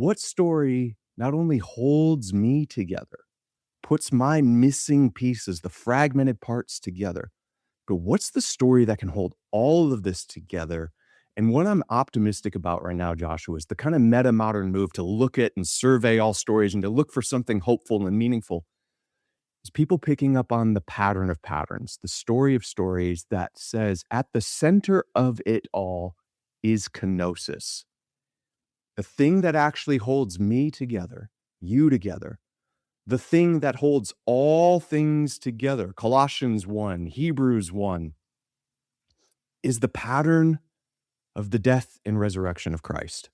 what story not only holds me together, puts my missing pieces, the fragmented parts together, but what's the story that can hold all of this together? And what I'm optimistic about right now, Joshua, is the kind of meta modern move to look at and survey all stories and to look for something hopeful and meaningful is people picking up on the pattern of patterns, the story of stories that says at the center of it all is kenosis. The thing that actually holds me together, you together, the thing that holds all things together, Colossians 1, Hebrews 1, is the pattern of the death and resurrection of Christ.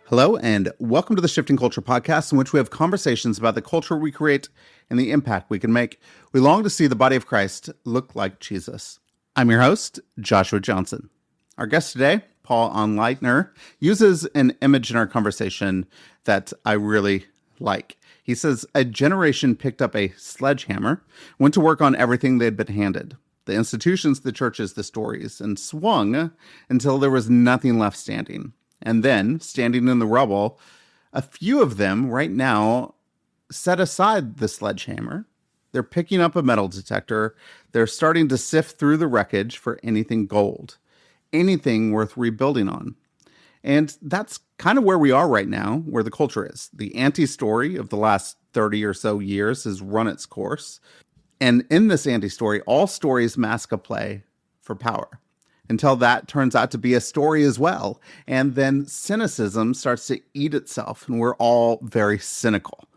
Hello, and welcome to the Shifting Culture podcast, in which we have conversations about the culture we create and the impact we can make. We long to see the body of Christ look like Jesus. I'm your host, Joshua Johnson. Our guest today, Paul Anleitner, uses an image in our conversation that I really like. He says, a generation picked up a sledgehammer, went to work on everything they'd been handed. The institutions, the churches, the stories, and swung until there was nothing left standing. And then, standing in the rubble, a few of them right now set aside the sledgehammer. They're picking up a metal detector. They're starting to sift through the wreckage for anything gold, anything worth rebuilding on. And that's kind of where we are right now, where the culture is. The anti-story of the last 30 or so years has run its course. And in this anti-story, all stories mask a play for power, until that turns out to be a story as well. And then cynicism starts to eat itself, and we're all very cynical.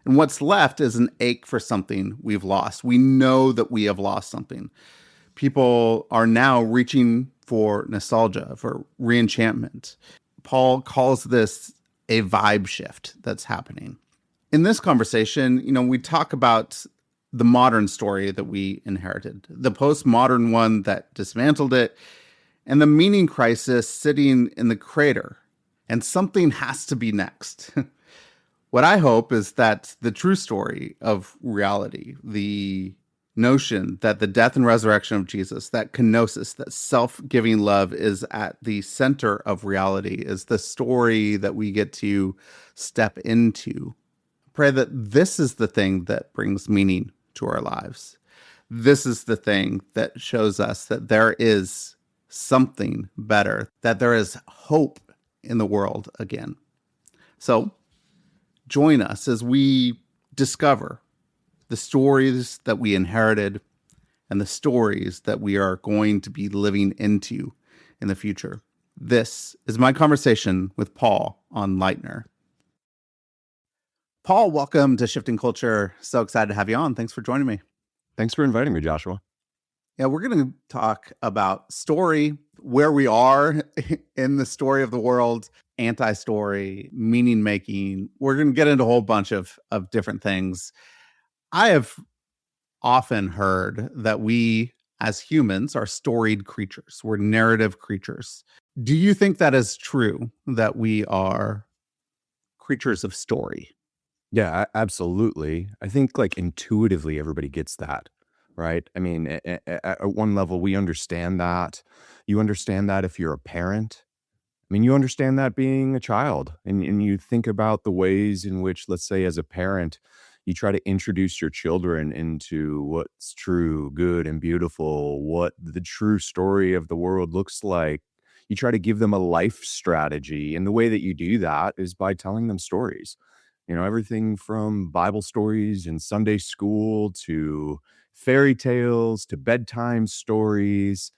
And what's left is an ache for something we've lost. We know that we have lost something. People are now reaching for nostalgia, for re-enchantment. Paul calls this a vibe shift that's happening. In this conversation, we talk about the modern story that we inherited, the postmodern one that dismantled it, and the meaning crisis sitting in the crater. And something has to be next. What I hope is that the true story of reality, the notion that the death and resurrection of Jesus, that kenosis, that self-giving love is at the center of reality, is the story that we get to step into. Pray that this is the thing that brings meaning to our lives. This is the thing that shows us that there is something better, that there is hope in the world again. So join us as we discover the stories that we inherited and the stories that we are going to be living into in the future. This is my conversation with Paul Anleitner. Paul, welcome to Shifting Culture. So excited to have you on. Thanks for joining me. Thanks for inviting me, Joshua. Yeah, we're going to talk about story, where we are in the story of the world, anti-story, meaning making. We're going to get into a whole bunch of different things. I have often heard that we as humans are storied creatures. We're narrative creatures. Do you think that is true, that we are creatures of story? Yeah, absolutely. I think intuitively everybody gets that, right? I mean, at one level, we understand that. You understand that if you're a parent. I mean, you understand that being a child, and you think about the ways in which, let's say, as a parent, you try to introduce your children into what's true, good, and beautiful, what the true story of the world looks like. You try to give them a life strategy, and the way that you do that is by telling them stories. Everything from Bible stories in Sunday school to fairy tales to bedtime stories.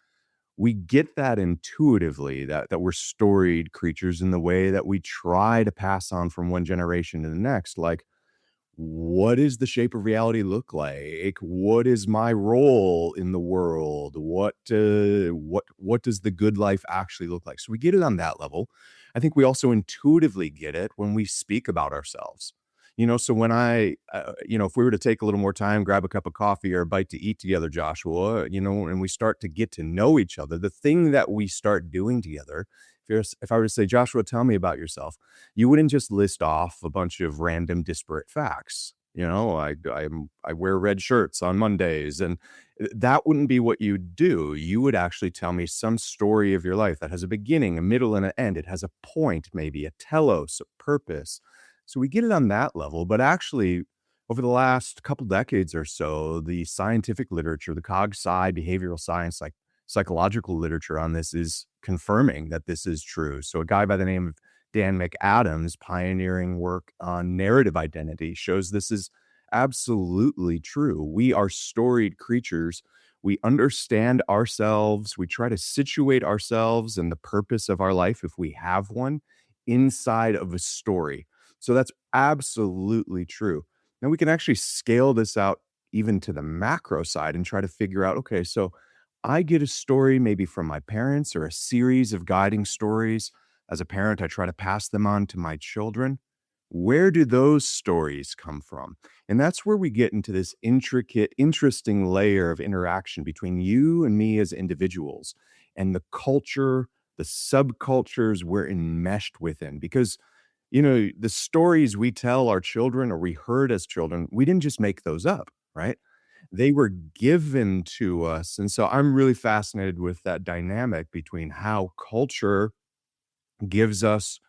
We get that intuitively, that we're storied creatures in the way that we try to pass on from one generation to the next. Like, what does the shape of reality look like? What is my role in the world? What does the good life actually look like? So we get it on that level. I think we also intuitively get it when we speak about ourselves. So when if we were to take a little more time, grab a cup of coffee or a bite to eat together, Joshua, and we start to get to know each other, the thing that we start doing together If I were to say, Joshua, tell me about yourself, you wouldn't just list off a bunch of random disparate facts. I wear red shirts on Mondays, and that wouldn't be what you do. You would actually tell me some story of your life that has a beginning, a middle, and an end. It has a point, maybe a telos, a purpose. So we get it on that level, but actually, over the last couple decades or so, the scientific literature, the cog-sci, behavioral science, like psychological literature on this is confirming that this is true. So a guy by the name of Dan McAdams' pioneering work on narrative identity shows this is absolutely true. We are storied creatures. We understand ourselves. We try to situate ourselves and the purpose of our life, if we have one, inside of a story. So that's absolutely true. Now we can actually scale this out even to the macro side and try to figure out, okay, so I get a story maybe from my parents or a series of guiding stories. As a parent, I try to pass them on to my children. Where do those stories come from? And that's where we get into this intricate, interesting layer of interaction between you and me as individuals and the culture, the subcultures we're enmeshed within. Because the stories we tell our children or we heard as children, we didn't just make those up, right? They were given to us. And so I'm really fascinated with that dynamic between how culture gives us,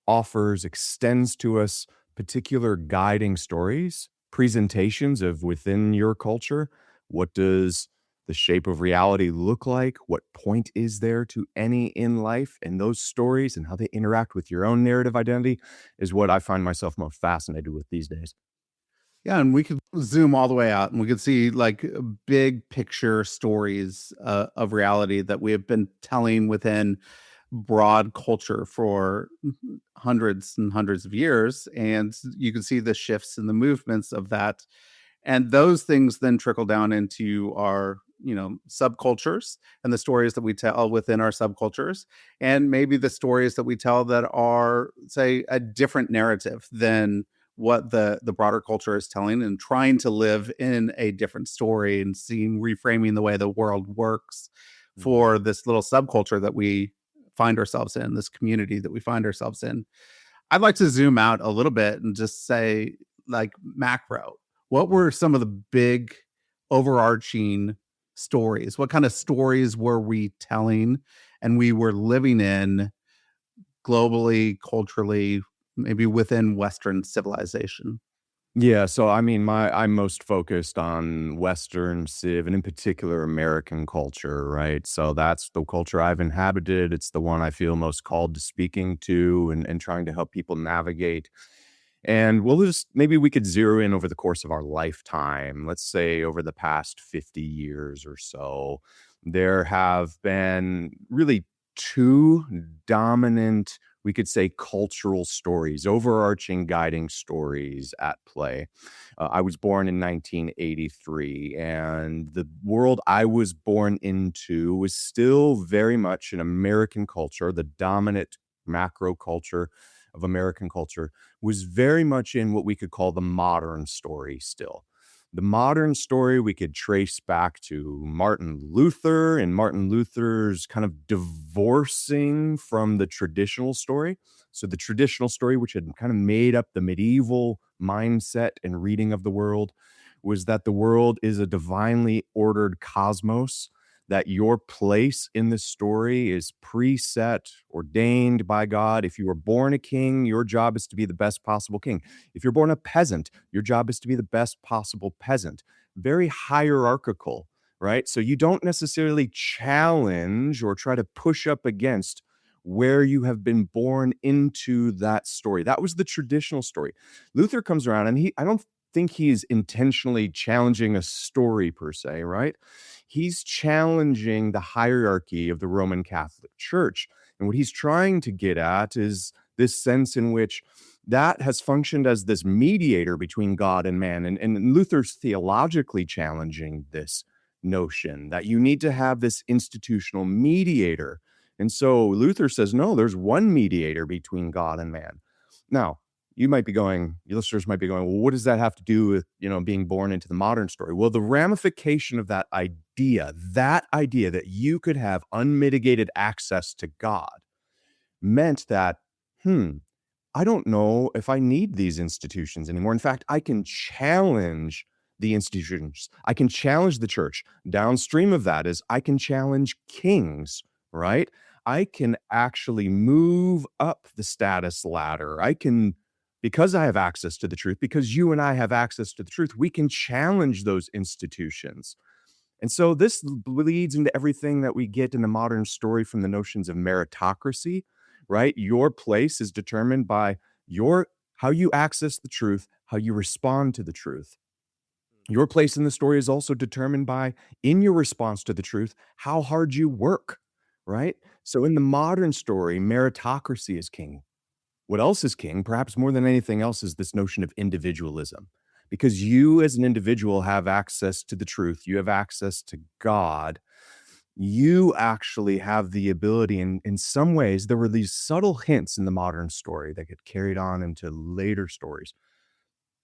offers, extends to us particular guiding stories, presentations of within your culture. What does the shape of reality look like? What point is there to any in life? And those stories and how they interact with your own narrative identity is what I find myself most fascinated with these days. Yeah, and we could zoom all the way out and we could see like big picture stories of reality that we have been telling within broad culture for hundreds and hundreds of years. And you can see the shifts and the movements of that. And those things then trickle down into our subcultures and the stories that we tell within our subcultures, and maybe the stories that we tell that are, say, a different narrative than what the broader culture is telling, and trying to live in a different story and seeing, reframing the way the world works Mhm. for this little subculture that we find ourselves in, this community that we find ourselves in. I'd like to zoom out a little bit and just say, like, macro. What were some of the big overarching stories? What kind of stories were we telling and we were living in globally, culturally, maybe within Western civilization? Yeah, so I mean, I'm most focused on Western Civ and in particular American culture, right? So that's the culture I've inhabited. It's the one I feel most called to speaking to and trying to help people navigate. And we'll just maybe we could zero in over the course of our lifetime. Let's say over the past 50 years or so, there have been really two dominant, we could say, cultural stories, overarching guiding stories at play. I was born in 1983, and the world I was born into was still very much an American culture. The dominant macro culture of American culture was very much in what we could call the modern story still. The modern story we could trace back to Martin Luther and Martin Luther's kind of divorcing from the traditional story. So, the traditional story, which had kind of made up the medieval mindset and reading of the world, was that the world is a divinely ordered cosmos, that your place in the story is preset, ordained by God. If you were born a king, your job is to be the best possible king. If you're born a peasant, your job is to be the best possible peasant. Very hierarchical, right? So you don't necessarily challenge or try to push up against where you have been born into that story. That was the traditional story. Luther comes around and I don't think he's intentionally challenging a story per se, right? He's challenging the hierarchy of the Roman Catholic Church. And what he's trying to get at is this sense in which that has functioned as this mediator between God and man. And Luther's theologically challenging this notion that you need to have this institutional mediator. And so Luther says, no, there's one mediator between God and man. Now, your listeners might be going, well, what does that have to do with, being born into the modern story? Well, the ramification of that idea that you could have unmitigated access to God, meant that, hmm, I don't know if I need these institutions anymore. In fact, I can challenge the institutions. I can challenge the church. Downstream of that is I can challenge kings, right? I can actually move up the status ladder. I can, because I have access to the truth, because you and I have access to the truth, we can challenge those institutions. And so this bleeds into everything that we get in the modern story from the notions of meritocracy, right? Your place is determined by your how you access the truth, how you respond to the truth. Your place in the story is also determined by, in your response to the truth, how hard you work, right? So in the modern story, meritocracy is king. What else is king, perhaps more than anything else, is this notion of individualism. Because you as an individual have access to the truth, you have access to God, you actually have the ability, in some ways, there were these subtle hints in the modern story that get carried on into later stories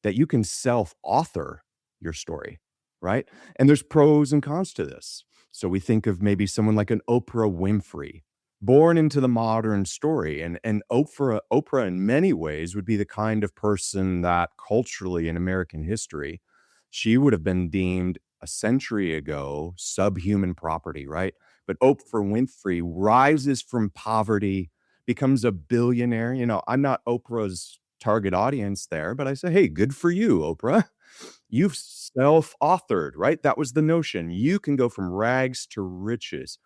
that you can self-author your story, right? And there's pros and cons to this. So we think of maybe someone like an Oprah Winfrey, born into the modern story, and Oprah in many ways would be the kind of person that culturally in American history, she would have been deemed a century ago subhuman property, right? But Oprah Winfrey rises from poverty, becomes a billionaire. You know, I'm not Oprah's target audience there, but I say, hey, good for you, Oprah. You've self-authored, right? That was the notion. You can go from rags to riches.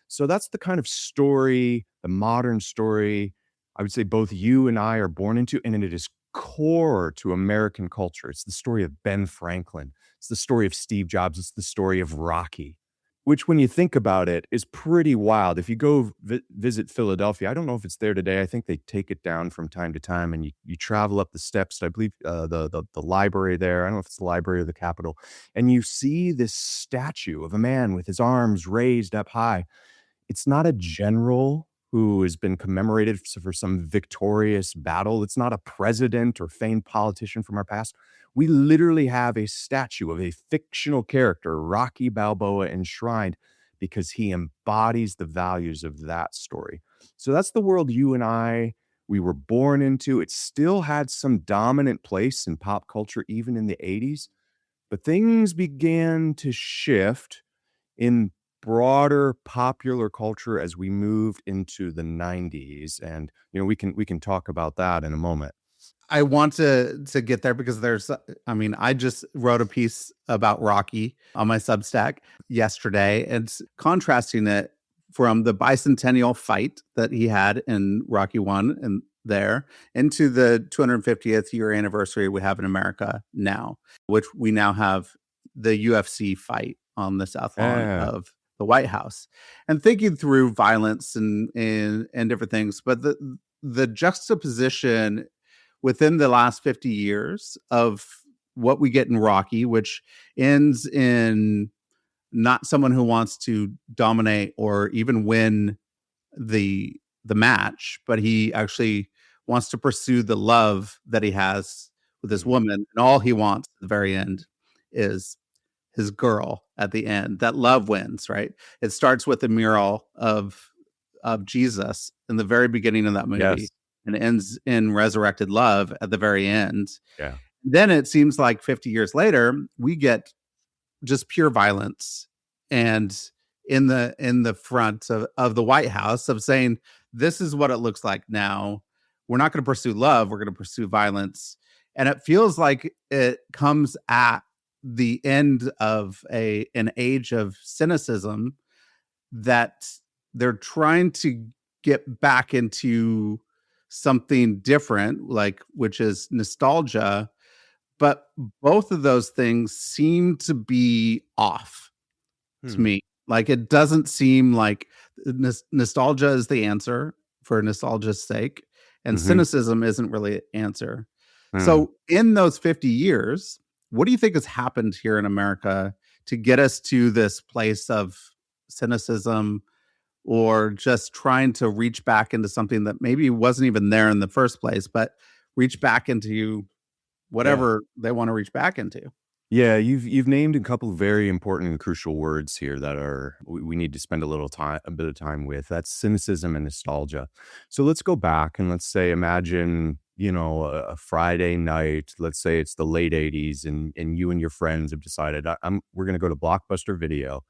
So that's the kind of story, the modern story, I would say both you and I are born into, and it is core to American culture. It's the story of Ben Franklin. It's the story of Steve Jobs. It's the story of Rocky, which when you think about it is pretty wild. If you go visit Philadelphia, I don't know if it's there today. I think they take it down from time to time, and you travel up the steps. I believe the library there. I don't know if it's the library or the Capitol, and you see this statue of a man with his arms raised up high. It's not a general who has been commemorated for some victorious battle. It's not a president or famed politician from our past. We literally have a statue of a fictional character, Rocky Balboa, enshrined because he embodies the values of that story. So that's the world you and I, we were born into. It still had some dominant place in pop culture, even in the 80s, but things began to shift in broader popular culture as we moved into the 90s, and we can talk about that in a moment. I want to get there because I mean, I just wrote a piece about Rocky on my Substack yesterday, and contrasting it from the bicentennial fight that he had in Rocky 1 and there into the 250th year anniversary we have in America now, which we now have the UFC fight on the South Lawn Yeah. of the White House, and thinking through violence and different things. But the juxtaposition within the last 50 years of what we get in Rocky, which ends in not someone who wants to dominate or even win the match, but he actually wants to pursue the love that he has with this Mhm. woman, and all he wants at the very end is his girl at the end. That love wins, right? It starts with a mural of Jesus in the very beginning of that movie Yes. and ends in resurrected love at the very end. Yeah. Then it seems like 50 years later, we get just pure violence and in the front of the White House of saying this is what it looks like now. We're not going to pursue love, we're going to pursue violence. And it feels like it comes at the end of an age of cynicism that they're trying to get back into something different, like which is nostalgia, but both of those things seem to be off to Hmm. me. Like it doesn't seem like nostalgia is the answer for nostalgia's sake, and Mhm. cynicism isn't really an answer. Hmm. So, in those 50 years, what do you think has happened here in America to get us to this place of cynicism or just trying to reach back into something that maybe wasn't even there in the first place, but reach back into Yeah. whatever they want to reach back into? Yeah, you've named a couple of very important and crucial words here that we need to spend a bit of time with. That's cynicism and nostalgia. So let's go back and let's say imagine, a Friday night, let's say it's the late 80s and you and your friends have decided we're going to go to Blockbuster Video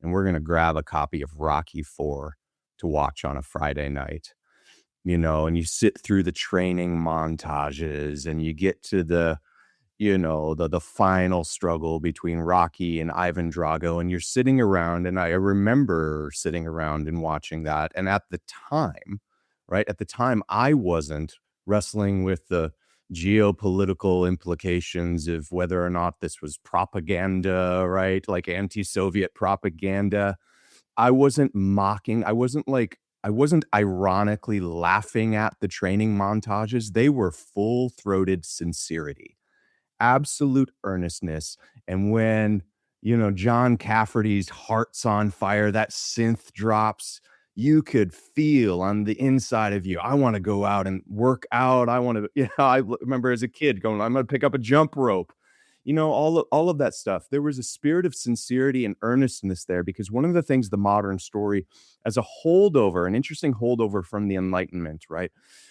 and we're going to grab a copy of Rocky 4 to watch on a Friday night. And you sit through the training montages and you get to the final struggle between Rocky and Ivan Drago, and you're sitting around, and I remember sitting around and watching that, and at the time, right, at the time, I wasn't wrestling with the geopolitical implications of whether or not this was propaganda, right, like anti-Soviet propaganda. I wasn't ironically laughing at the training montages. They were full-throated sincerity, absolute earnestness. And when, John Cafferty's Heart's on Fire, that synth drops, you could feel on the inside of you, I want to go out and work out. I want to, I remember as a kid going, I'm going to pick up a jump rope. All of that stuff. There was a spirit of sincerity and earnestness there because one of the things the modern story, as a holdover, an interesting holdover from the Enlightenment, right?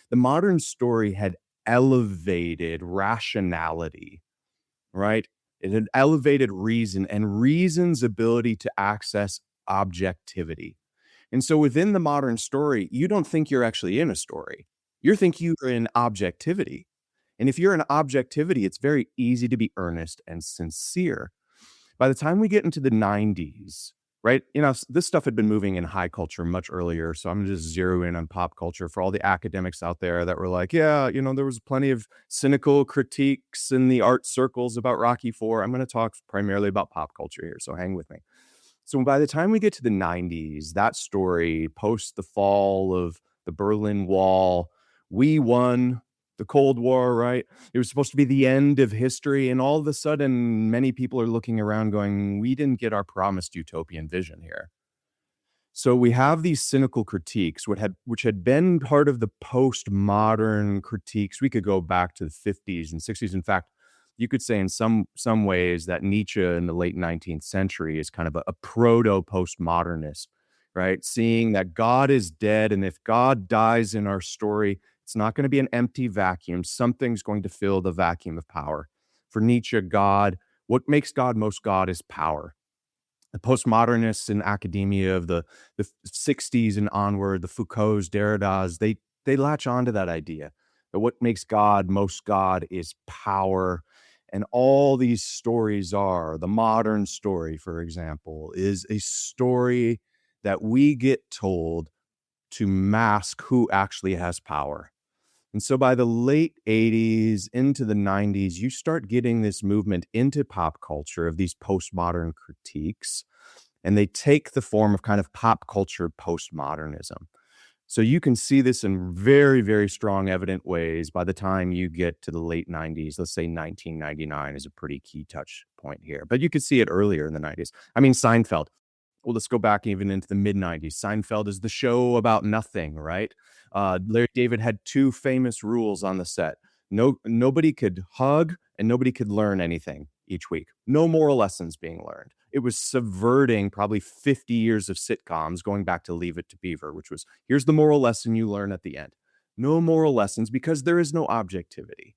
The modern story had elevated rationality, right? It had elevated reason and reason's ability to access objectivity. And so within the modern story, you don't think you're actually in a story. You think you're in objectivity. And if you're in objectivity, it's very easy to be earnest and sincere. By the time we get into the 90s, right? This stuff had been moving in high culture much earlier. So I'm just zero in on pop culture for all the academics out there that were like, yeah, there was plenty of cynical critiques in the art circles about Rocky 4. I'm going to talk primarily about pop culture here. So hang with me. So by the time we get to the 90s, that story, post the fall of the Berlin Wall, we won the Cold War, right? It was supposed to be the end of history. And all of a sudden, many people are looking around going, we didn't get our promised utopian vision here. So we have these cynical critiques, which had been part of the postmodern critiques. We could go back to the 50s and 60s. In fact, you could say in some ways that Nietzsche in the late 19th century is kind of a proto postmodernist, right? Seeing that God is dead, and if God dies in our story, it's not going to be an empty vacuum. Something's going to fill the vacuum of power. For Nietzsche, what makes God most God is power. The postmodernists in academia of the 60s and onward, the Foucaults, Derridas, they latch onto that idea that what makes God most God is power. And all these stories are the modern story, for example, is a story that we get told to mask who actually has power. And so by the late 80s into the 90s, you start getting this movement into pop culture of these postmodern critiques, and they take the form of kind of pop culture postmodernism. So you can see this in very, very strong, evident ways by the time you get to the late 90s. Let's say 1999 is a pretty key touch point here, but you could see it earlier in the 90s. I mean, Seinfeld. Well, let's go back even into the mid 90s. Seinfeld is the show about nothing, right? Larry David had two famous rules on the set. Nobody could hug and nobody could learn anything each week. No moral lessons being learned. It was subverting probably 50 years of sitcoms, going back to Leave It to Beaver, which was here's the moral lesson you learn at the end. No moral lessons because there is no objectivity.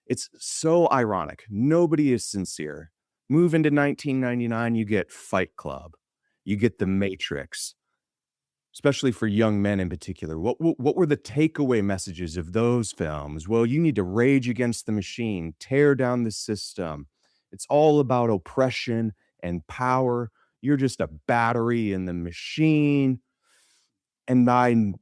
It's so ironic. Nobody is sincere. Move into 1999, you get Fight Club, you get The Matrix, especially for young men in particular. What were the takeaway messages of those films? Well, you need to rage against the machine, tear down the system. It's all about oppression and power. You're just a battery in the machine. And by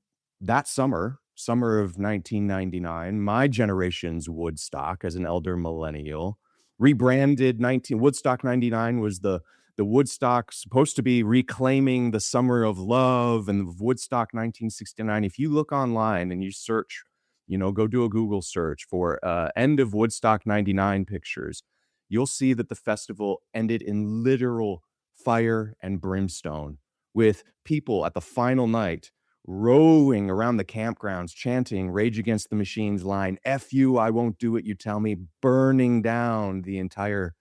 that summer of 1999, my generation's Woodstock as an elder millennial, rebranded 19 Woodstock 99 was the Woodstock supposed to be reclaiming the summer of love, and Woodstock 1969. If you look online and you search, go do a Google search for end of Woodstock 99 pictures, you'll see that the festival ended in literal fire and brimstone with people at the final night rowing around the campgrounds, chanting Rage Against the Machine's line, F you, I won't do what you tell me, burning down the entire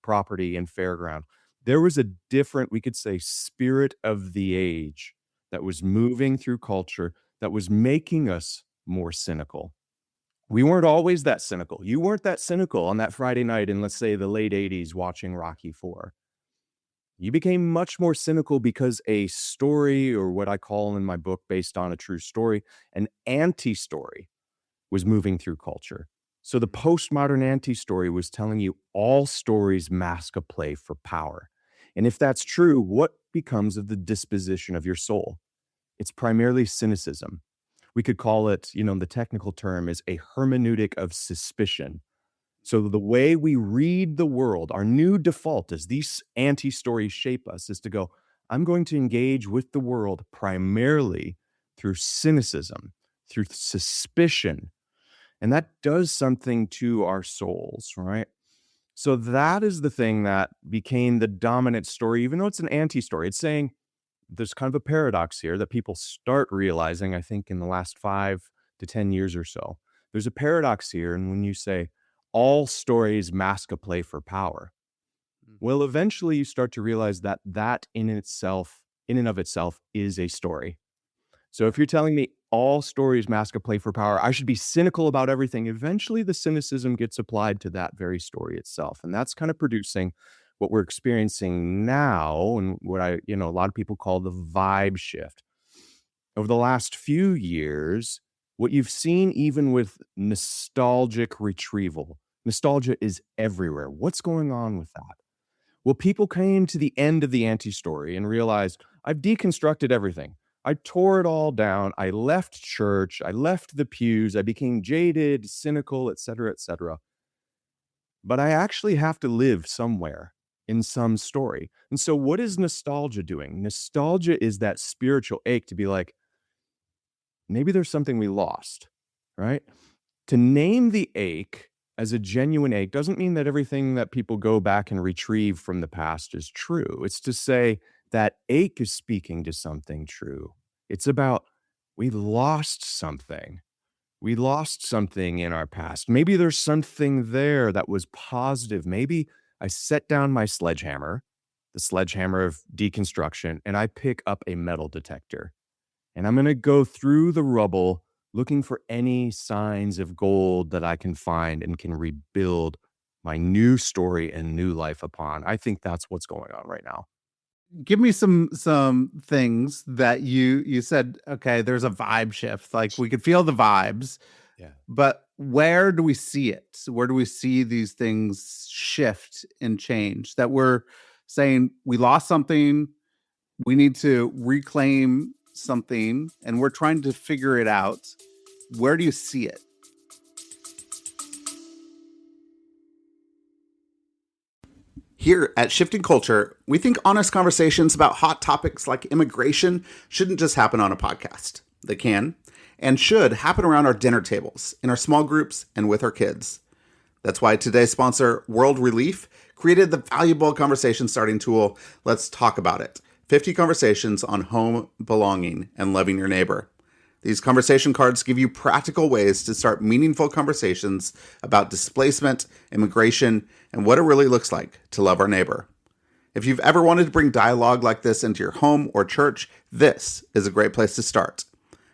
property and fairground. There was a different, we could say, spirit of the age that was moving through culture that was making us more cynical. We weren't always that cynical. You weren't that cynical on that Friday night in, let's say, the late 80s watching Rocky 4. You became much more cynical because a story, or what I call in my book, based on a true story, an anti-story, was moving through culture. So the postmodern anti-story was telling you all stories mask a play for power. And if that's true, what becomes of the disposition of your soul? It's primarily cynicism. We could call it, the technical term is a hermeneutic of suspicion. So the way we read the world, our new default as these anti-stories shape us is to go, I'm going to engage with the world primarily through cynicism, through suspicion. And that does something to our souls, right? So that is the thing that became the dominant story, even though it's an anti-story. It's saying there's kind of a paradox here that people start realizing, I think, in the last 5 to 10 years or so. There's a paradox here. And when you say all stories mask a play for power, well, eventually you start to realize that that in and of itself is a story. So if you're telling me all stories mask a play for power, I should be cynical about everything. Eventually the cynicism gets applied to that very story itself. And that's kind of producing what we're experiencing now, and what a lot of people call the vibe shift. Over the last few years, what you've seen, even with nostalgic retrieval, nostalgia is everywhere. What's going on with that? Well, people came to the end of the anti-story and realized, I've deconstructed everything. I tore it all down. I left church. I left the pews. I became jaded, cynical, etc., etc. But I actually have to live somewhere in some story. And so what is nostalgia doing? Nostalgia is that spiritual ache to be like, maybe there's something we lost, right? To name the ache as a genuine ache doesn't mean that everything that people go back and retrieve from the past is true. It's to say that ache is speaking to something true. It's about, we lost something. We lost something in our past. Maybe there's something there that was positive. Maybe I set down my sledgehammer, the sledgehammer of deconstruction, and I pick up a metal detector. And I'm going to go through the rubble looking for any signs of gold that I can find and can rebuild my new story and new life upon. I think that's what's going on right now. Give me some things that you said, okay, there's a vibe shift. Like we could feel the vibes, Yeah. but where do we see it? Where do we see these things shift and change? That we're saying we lost something, we need to reclaim something, and we're trying to figure it out. Where do you see it? Here at Shifting Culture, we think honest conversations about hot topics like immigration shouldn't just happen on a podcast. They can and should happen around our dinner tables, in our small groups, and with our kids. That's why today's sponsor, World Relief, created the valuable conversation starting tool, Let's Talk About It. 50 conversations on home, belonging, and loving your neighbor. These conversation cards give you practical ways to start meaningful conversations about displacement, immigration, and what it really looks like to love our neighbor. If you've ever wanted to bring dialogue like this into your home or church, this is a great place to start.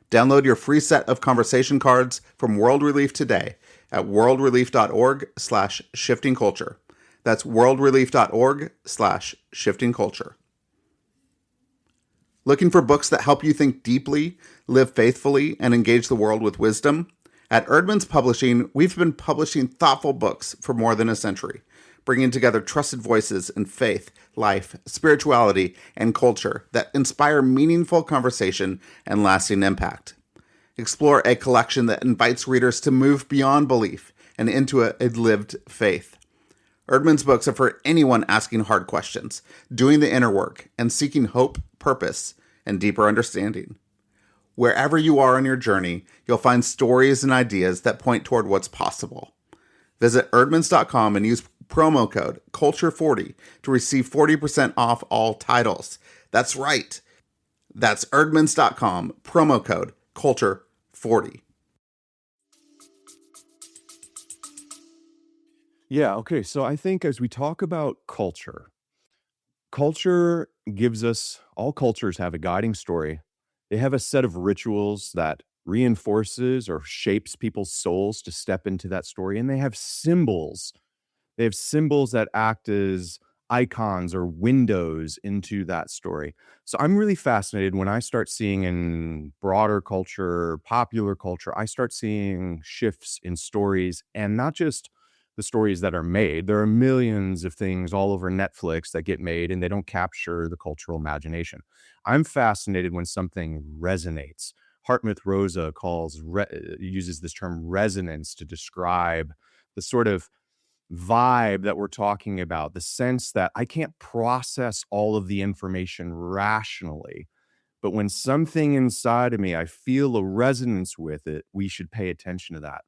Download your free set of conversation cards from World Relief today at worldrelief.org/shiftingculture. That's worldrelief.org/shiftingculture. Looking for books that help you think deeply, live faithfully, and engage the world with wisdom? At Erdman's Publishing, we've been publishing thoughtful books for more than a century, bringing together trusted voices in faith, life, spirituality, and culture that inspire meaningful conversation and lasting impact. Explore a collection that invites readers to move beyond belief and into a lived faith. Erdman's books are for anyone asking hard questions, doing the inner work, and seeking hope, purpose, and deeper understanding. Wherever you are on your journey, you'll find stories and ideas that point toward what's possible. Visit erdmans.com and use promo code CULTURE40 to receive 40% off all titles. That's right. That's erdmans.com, promo code CULTURE40. Yeah, okay, so I think as we talk about culture, culture gives us all cultures have a guiding story. They have a set of rituals that reinforces or shapes people's souls to step into that story, and they have symbols that act as icons or windows into that story. So I'm really fascinated when I start seeing in broader culture, popular culture, I start seeing shifts in stories and not just the stories that are made. There are millions of things all over Netflix that get made and they don't capture the cultural imagination. I'm fascinated when something resonates. Hartmut Rosa uses this term resonance to describe the sort of vibe that we're talking about, the sense that I can't process all of the information rationally, but when something inside of me, I feel a resonance with it, we should pay attention to that.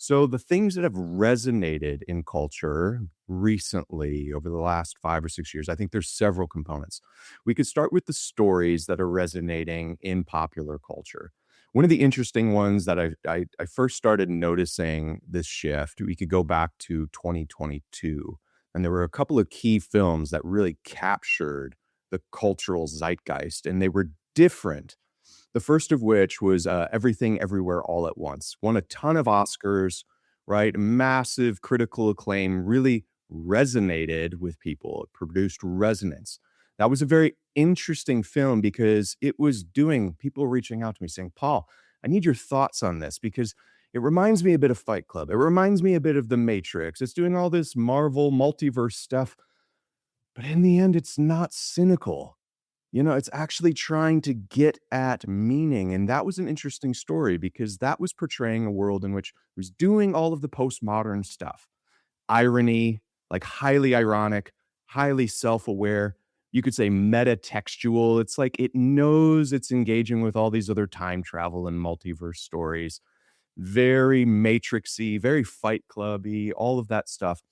So the things that have resonated in culture recently over the last 5 or 6 years, I think there's several components. We could start with the stories that are resonating in popular culture. One of the interesting ones that I first started noticing this shift, we could go back to 2022, and there were a couple of key films that really captured the cultural zeitgeist, and they were different. The first of which was, Everything Everywhere All at Once. Won a ton of Oscars, right? Massive critical acclaim, really resonated with people. It produced resonance. That was a very interesting film because it was doing people were reaching out to me saying, "Paul, I need your thoughts on this because it reminds me a bit of Fight Club. It reminds me a bit of The Matrix. It's doing all this Marvel multiverse stuff, but in the end, it's not cynical. It's actually trying to get at meaning, and that was an interesting story because that was portraying a world in which it was doing all of the postmodern stuff. Irony, like highly ironic, highly self-aware. You could say meta-textual. It's like it knows it's engaging with all these other time travel and multiverse stories. Very matrixy, very Fight Clubby, all of that stuff.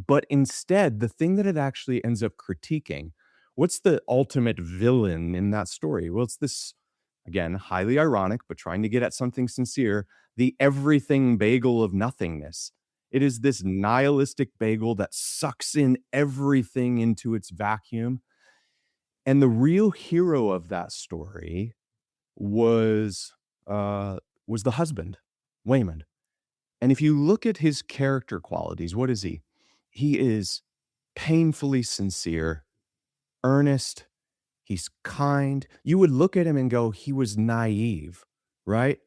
But instead, the thing that it actually ends up critiquing, what's the ultimate villain in that story? Well, it's this, again, highly ironic, but trying to get at something sincere, the everything bagel of nothingness. It is this nihilistic bagel that sucks in everything into its vacuum. And the real hero of that story was uh was the husband, Waymond. And if you look at his character qualities, what is he? He is painfully sincere, earnest, he's kind. You would look at him and go, he was naive, right?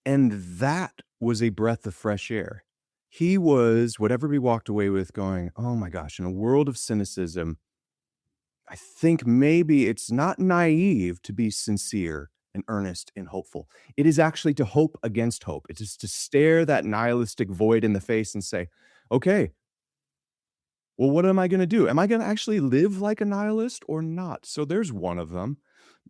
And that was a breath of fresh air. He was what everybody walked away with going, "Oh my gosh, in a world of cynicism, I think maybe it's not naive to be sincere and earnest and hopeful. It is actually to hope against hope. It is to stare that nihilistic void in the face and say, okay, well, what am I gonna do? Am I gonna actually live like a nihilist or not? So there's one of them.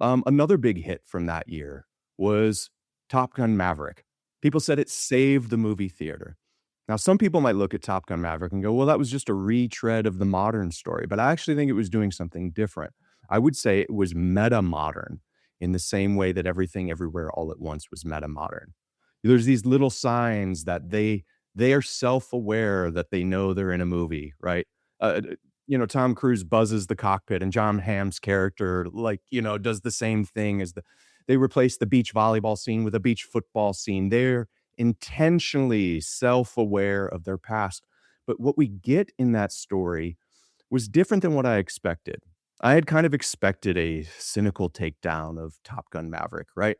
Another big hit from that year was Top Gun: Maverick. People said it saved the movie theater. Now, some people might look at Top Gun: Maverick and go, "Well, that was just a retread of the modern story," but I actually think it was doing something different. I would say it was meta-modern in the same way that Everything Everywhere All at Once was meta-modern. There's these little signs that they are self-aware that they know they're in a movie, right? Tom Cruise buzzes the cockpit and John Hamm's character, like, does the same thing as they replace the beach volleyball scene with a beach football scene. They're intentionally self-aware of their past. But what we get in that story was different than what I expected. I had kind of expected a cynical takedown of Top Gun Maverick, right?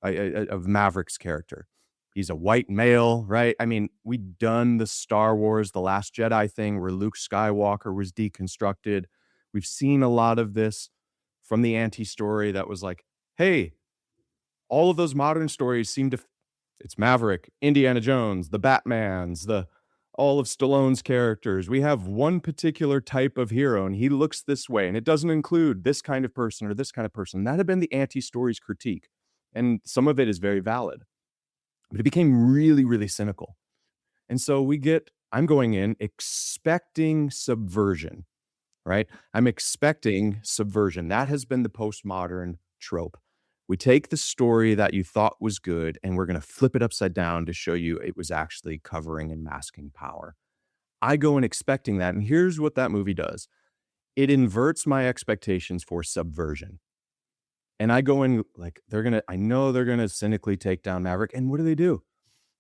Of Maverick's character. He's a white male, right? I mean, we'd done the Star Wars, The Last Jedi thing where Luke Skywalker was deconstructed. We've seen a lot of this from the anti story that was like, hey, all of those modern stories seem to it's Maverick, Indiana Jones, the Batmans, the all of Stallone's characters. We have one particular type of hero and he looks this way and it doesn't include this kind of person or this kind of person. That had been the anti-stories critique. And some of it is very valid. But it became really, really cynical. And so I'm going in expecting subversion, right? I'm expecting subversion. That has been the postmodern trope. We take the story that you thought was good and we're going to flip it upside down to show you it was actually covering and masking power. I go in expecting that, and here's what that movie does. It inverts my expectations for subversion. And I go in like, I know they're gonna cynically take down Maverick, and what do?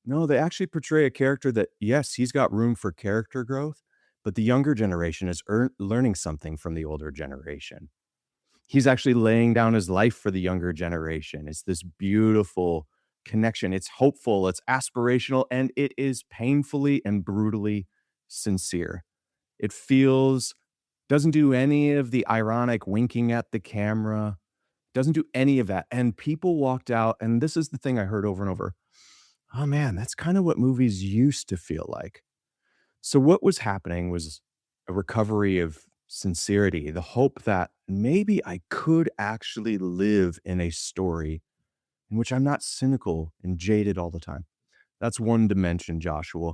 No, they actually portray a character that, yes, he's got room for character growth, but the younger generation is learning something from the older generation. He's actually laying down his life for the younger generation. It's this beautiful connection. It's hopeful, it's aspirational, and it is painfully and brutally sincere. It feels doesn't do any of the ironic winking at the camera, doesn't do any of that. And people walked out, and this is the thing I heard over and over. Oh man, that's kind of what movies used to feel like. So what was happening was a recovery of sincerity, the hope that maybe I could actually live in a story in which I'm not cynical and jaded all the time. That's one dimension, Joshua.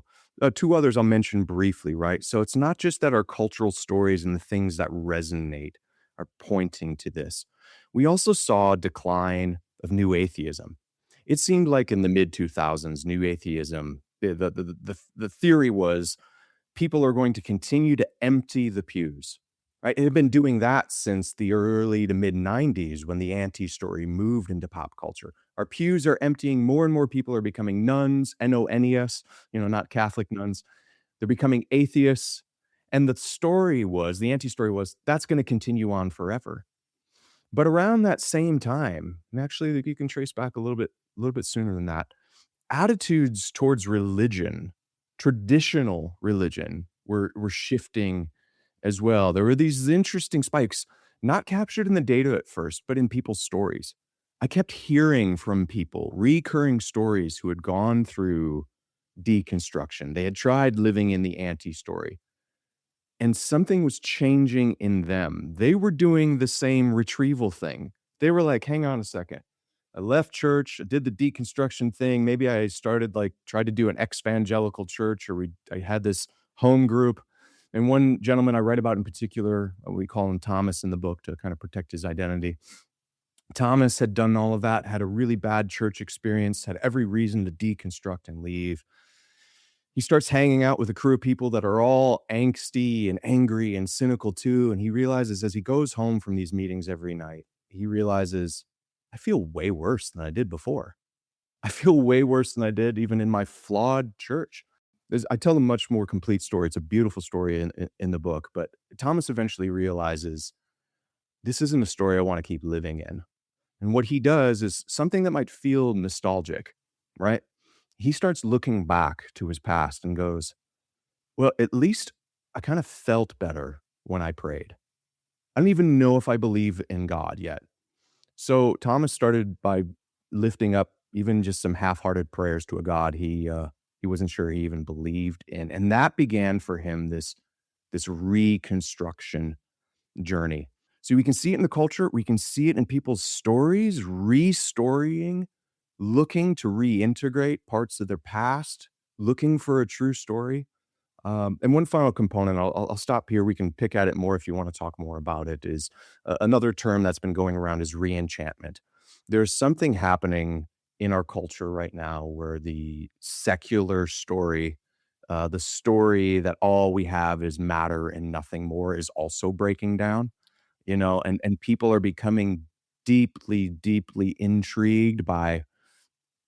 Two others I'll mention briefly, right? So it's not just that our cultural stories and the things that resonate are pointing to this. We also saw a decline of new atheism. It seemed like in the mid 2000s, new atheism, the theory was people are going to continue to empty the pews. Right? It had been doing that since the early to mid 90s when the anti story moved into pop culture. Our pews are emptying. More and more people are becoming nuns, N-O-N-E-S, not Catholic nuns. They're becoming atheists. And the anti story was, that's going to continue on forever. But around that same time, and actually you can trace back a little bit sooner than that, attitudes towards religion, traditional religion, were shifting as well. There were these interesting spikes, not captured in the data at first, but in people's stories. I kept hearing from people, recurring stories who had gone through deconstruction. They had tried living in the anti story, and something was changing in them. They were doing the same retrieval thing. They were like, hang on a second. I left church, I did the deconstruction thing. Maybe I started tried to do an evangelical church, or I had this home group. And one gentleman I write about in particular, we call him Thomas in the book to kind of protect his identity. Thomas had done all of that, had a really bad church experience, had every reason to deconstruct and leave. He starts hanging out with a crew of people that are all angsty and angry and cynical too. And he realizes as he goes home from these meetings every night, he realizes, I feel way worse than I did before. I feel way worse than I did even in my flawed church. I tell a much more complete story. It's a beautiful story in the book. But Thomas eventually realizes this isn't a story I want to keep living in. And what he does is something that might feel nostalgic, right? He starts looking back to his past and goes, well, at least I kind of felt better when I prayed. I don't even know if I believe in God yet. So Thomas started by lifting up even just some half-hearted prayers to a God he wasn't sure he even believed in, and that began for him this reconstruction journey. So we can see it in the culture, we can see it in people's stories, restorying, looking to reintegrate parts of their past, looking for a true story. And one final component, I'll stop here. We can pick at it more if you want to talk more about it. Is another term that's been going around is re-enchantment. There's something happening in our culture right now where the secular story, the story that all we have is matter and nothing more, is also breaking down. And people are becoming deeply, deeply intrigued by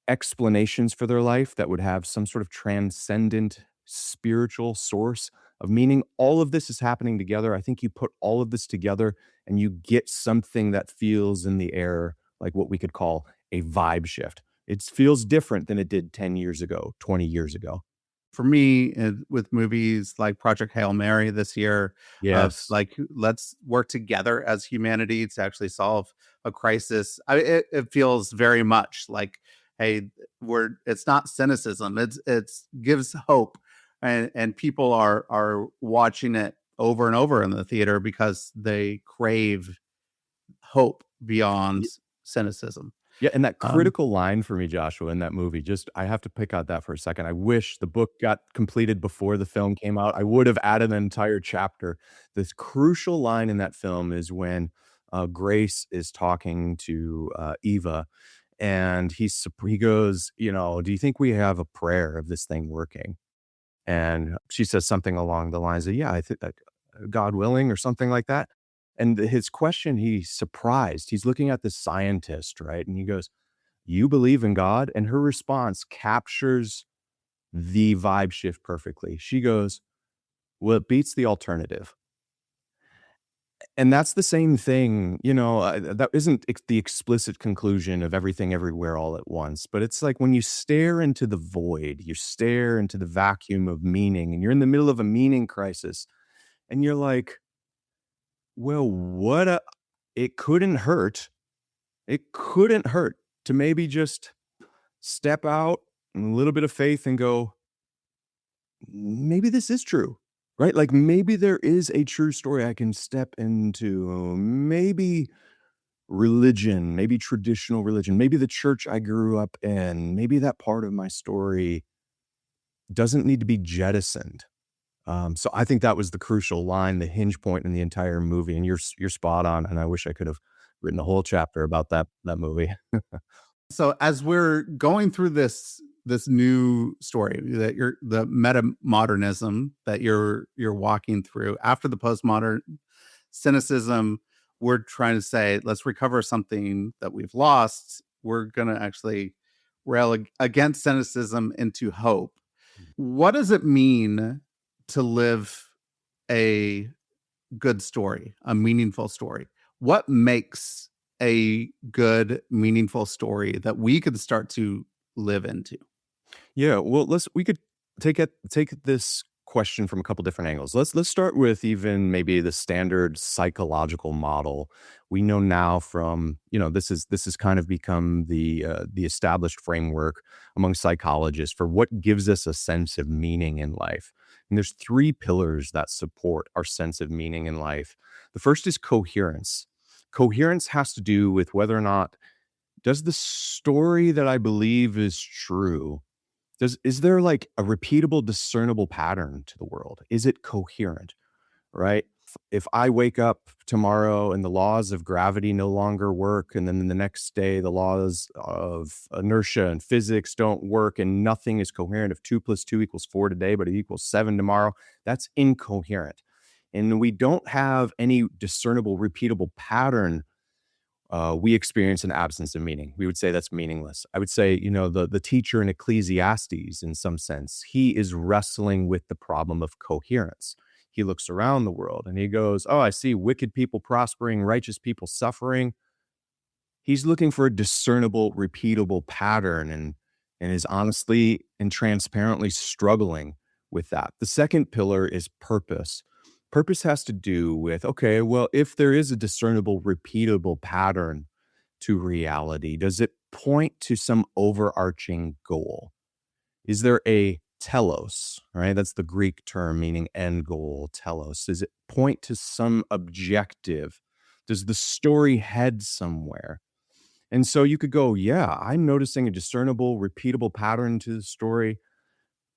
explanations for their life that would have some sort of transcendent spiritual source of meaning. All of this is happening together. I think you put all of this together and you get something that feels in the air like what we could call a vibe shift. It feels different than it did 10 years ago, 20 years ago. For me, with movies like Project Hail Mary this year, of Yes. like, let's work together as humanity to actually solve a crisis. It feels very much like, hey, it's not cynicism. It's gives hope, and people are watching it over and over in the theater because they crave hope beyond cynicism. Yeah, and that Um, critical line for me, Joshua, in that movie, just I have to pick out that for a second. I wish the book got completed before the film came out. I would have added an entire chapter. This crucial line in that film is when Grace is talking to Eva, and he goes, "Do you think we have a prayer of this thing working?" And she says something along the lines of, yeah, I think that God willing or something like that. And his question, he's surprised. He's looking at the scientist, right? And he goes, you believe in God? And her response captures the vibe shift perfectly. She goes, well, it beats the alternative. And that's the same thing, that isn't the explicit conclusion of everything everywhere all at once, but it's like when you stare into the void, you stare into the vacuum of meaning, and you're in the middle of a meaning crisis, and you're like, well, it couldn't hurt. It couldn't hurt to maybe just step out in a little bit of faith and go, maybe this is true, right? Like maybe there is a true story I can step into. Maybe religion, maybe traditional religion, maybe the church I grew up in, maybe that part of my story doesn't need to be jettisoned. So I think that was the crucial line, the hinge point in the entire movie, and you're spot on. And I wish I could have written a whole chapter about that movie. So as we're going through this new story that you're the meta modernism that you're walking through after the postmodern cynicism, we're trying to say let's recover something that we've lost. We're going to actually rail against cynicism into hope. What does it mean to live a good story, a meaningful story? What makes a good, meaningful story that we could start to live into? Yeah, well, we could take this question from a couple different angles. Let's start with even maybe the standard psychological model. We know now from, this has kind of become the established framework among psychologists for what gives us a sense of meaning in life. And there's three pillars that support our sense of meaning in life. The first is coherence. Coherence has to do with whether or not does the story that I believe is true, is there like a repeatable, discernible pattern to the world? Is it coherent, right? If I wake up tomorrow and the laws of gravity no longer work, and then the next day the laws of inertia and physics don't work, and nothing is coherent. If 2 + 2 = 4 today, but it equals 7 tomorrow, that's incoherent. And we don't have any discernible, repeatable pattern, we experience an absence of meaning. We would say that's meaningless. I would say, the teacher in Ecclesiastes, in some sense, he is wrestling with the problem of coherence. He looks around the world and he goes, oh, I see wicked people prospering, righteous people suffering. He's looking for a discernible, repeatable pattern, and is honestly and transparently struggling with that. The second pillar is purpose. Purpose has to do with, okay, well, if there is a discernible, repeatable pattern to reality, does it point to some overarching goal? Is there a telos, right? That's the Greek term meaning end goal, telos. Does it point to some objective? Does the story head somewhere? And so you could go, yeah, I'm noticing a discernible, repeatable pattern to the story.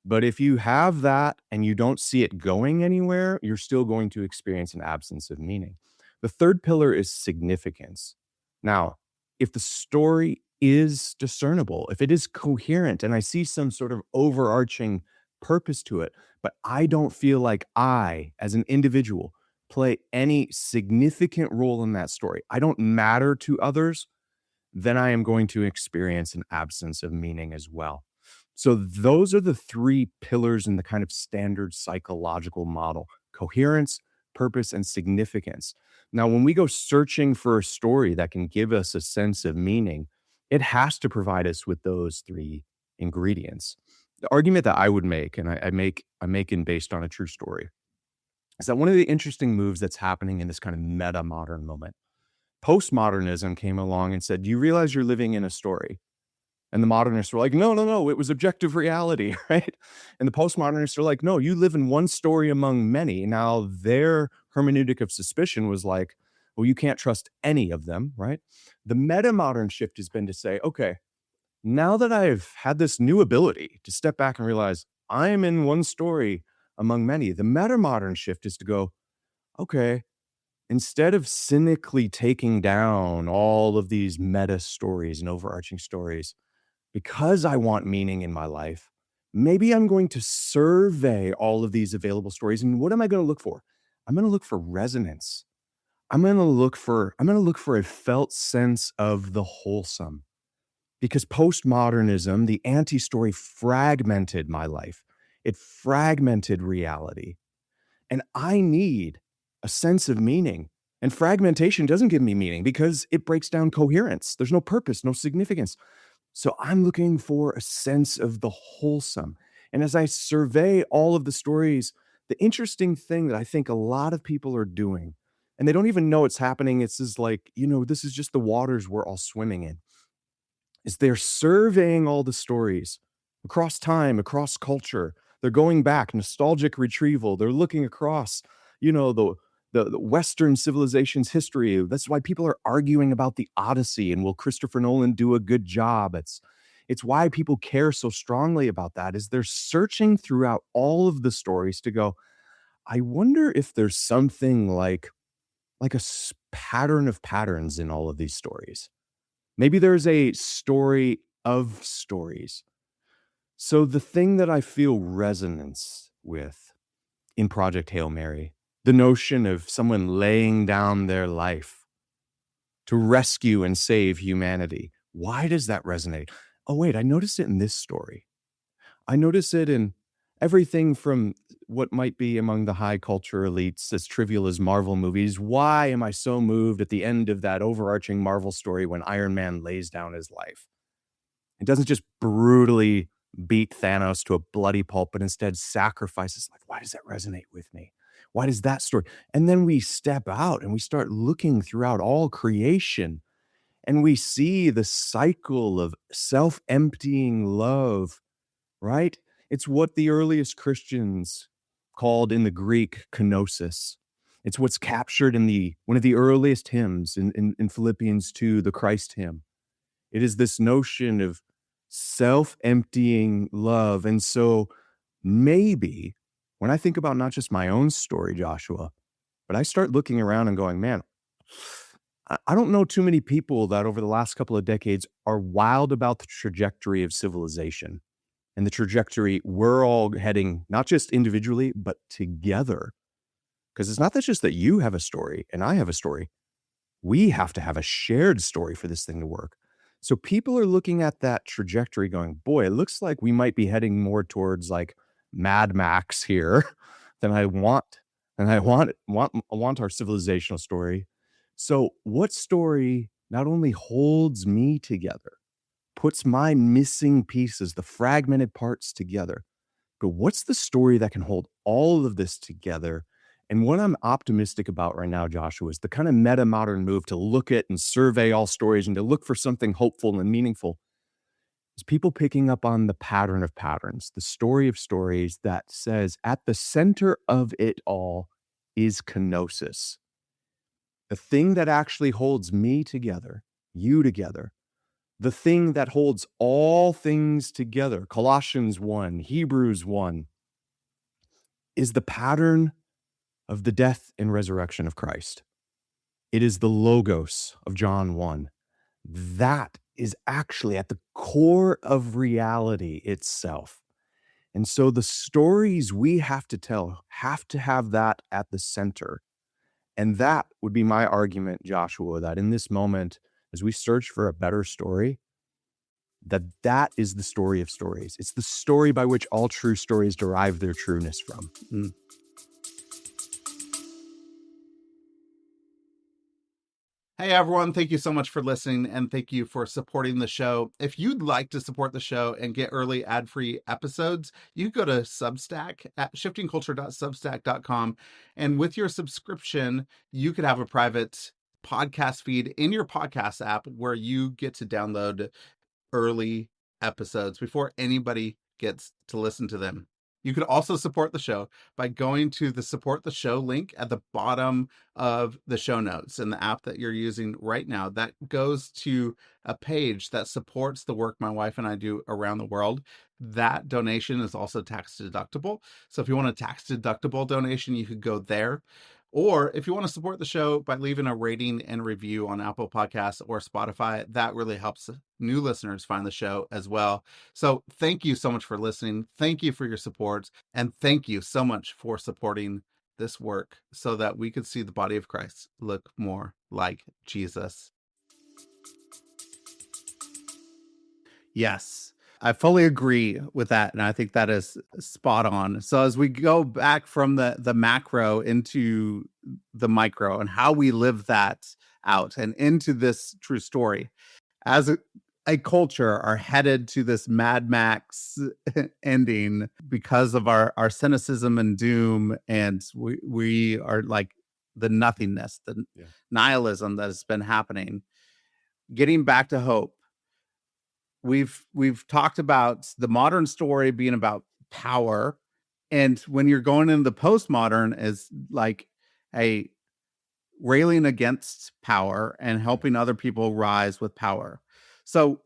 But if you have that and you don't see it going anywhere, you're still going to experience an absence of meaning. The third pillar is significance. Now, if the story is discernible, if it is coherent and I see some sort of overarching purpose to it, but I don't feel like I, as an individual, play any significant role in that story, I don't matter to others, then I am going to experience an absence of meaning as well. So those are the three pillars in the kind of standard psychological model: coherence, purpose, and significance. Now, when we go searching for a story that can give us a sense of meaning, it has to provide us with those three ingredients. The argument that I would make, and I'm making based on a true story, is that one of the interesting moves that's happening in this kind of meta modern moment, postmodernism came along and said, do you realize you're living in a story? And the modernists were like, no, no, no, it was objective reality, right? And the postmodernists are like, no, you live in one story among many. Now, their hermeneutic of suspicion was like, well, you can't trust any of them, right? The meta modern shift has been to say, okay, now that I've had this new ability to step back and realize I am in one story among many, the meta modern shift is to go, okay, instead of cynically taking down all of these meta stories and overarching stories, because I want meaning in my life, Maybe I'm going to survey all of these available stories. And what am I going to look for? I'm going to look for resonance. I'm going to look for a felt sense of the wholesome, because postmodernism, the anti-story, fragmented my life. It fragmented reality. And I need a sense of meaning. And fragmentation doesn't give me meaning because it breaks down coherence. There's no purpose, no significance. So I'm looking for a sense of the wholesome. And as I survey all of the stories, the interesting thing that I think a lot of people are doing, and they don't even know it's happening, it's just like, this is just the waters we're all swimming in, is they're surveying all the stories across time, across culture. They're going back, nostalgic retrieval. They're looking across, the Western civilization's history. That's why people are arguing about the Odyssey and will Christopher Nolan do a good job. It's why people care so strongly about that, is they're searching throughout all of the stories to go, I wonder if there's something like a pattern of patterns in all of these stories. Maybe there's a story of stories. So the thing that I feel resonance with in Project Hail Mary, the notion of someone laying down their life to rescue and save humanity. Why does that resonate? Oh, wait, I noticed it in this story. I notice it in everything from what might be among the high culture elites, as trivial as Marvel movies. Why am I so moved at the end of that overarching Marvel story when Iron Man lays down his life? It doesn't just brutally beat Thanos to a bloody pulp, but instead sacrifices. Like, why does that resonate with me? Why does that story? And then we step out and we start looking throughout all creation, and we see the cycle of self-emptying love, right? It's what the earliest Christians called in the Greek kenosis. It's what's captured in one of the earliest hymns in Philippians 2, the Christ hymn. It is this notion of self-emptying love. And so maybe when I think about not just my own story, Joshua, but I start looking around and going, man, I don't know too many people that over the last couple of decades are wild about the trajectory of civilization and the trajectory we're all heading, not just individually, but together. Because it's not that just that you have a story and I have a story. We have to have a shared story for this thing to work. So people are looking at that trajectory going, boy, it looks like we might be heading more towards like Mad Max here than I want. And I want our civilizational story. So what story not only holds me together, puts my missing pieces, the fragmented parts together, but what's the story that can hold all of this together? And what I'm optimistic about right now, Joshua, is the kind of meta modern move to look at and survey all stories and to look for something hopeful and meaningful, is people picking up on the pattern of patterns, the story of stories that says at the center of it all is kenosis. The thing that actually holds me together, you together, the thing that holds all things together, Colossians 1, Hebrews 1, is the pattern of the death and resurrection of Christ. It is the logos of John 1. That is actually at the core of reality itself. And so the stories we have to tell have to have that at the center. And that would be my argument, Joshua, that in this moment, as we search for a better story, that is the story of stories. It's the story by which all true stories derive their trueness from. Mm. Hey everyone, thank you so much for listening and thank you for supporting the show. If you'd like to support the show and get early ad-free episodes, you go to Substack at shiftingculture.substack.com. And with your subscription, you could have a private podcast feed in your podcast app where you get to download early episodes before anybody gets to listen to them. You could also support the show by going to the support the show link at the bottom of the show notes in the app that you're using right now. That goes to a page that supports the work my wife and I do around the world. That donation is also tax deductible. So if you want a tax deductible donation, you could go there. Or if you want to support the show by leaving a rating and review on Apple Podcasts or Spotify, that really helps new listeners find the show as well. So thank you so much for listening. Thank you for your support. And thank you so much for supporting this work so that we could see the body of Christ look more like Jesus. Yes, I fully agree with that. And I think that is spot on. So as we go back from the macro into the micro and how we live that out and into this true story, as a culture are headed to this Mad Max ending because of our cynicism and doom. And we are like the nothingness, the Yeah. nihilism that has been happening. Getting back to hope, we've talked about the modern story being about power, and when you're going into the postmodern is like a railing against power and helping other people rise with power. So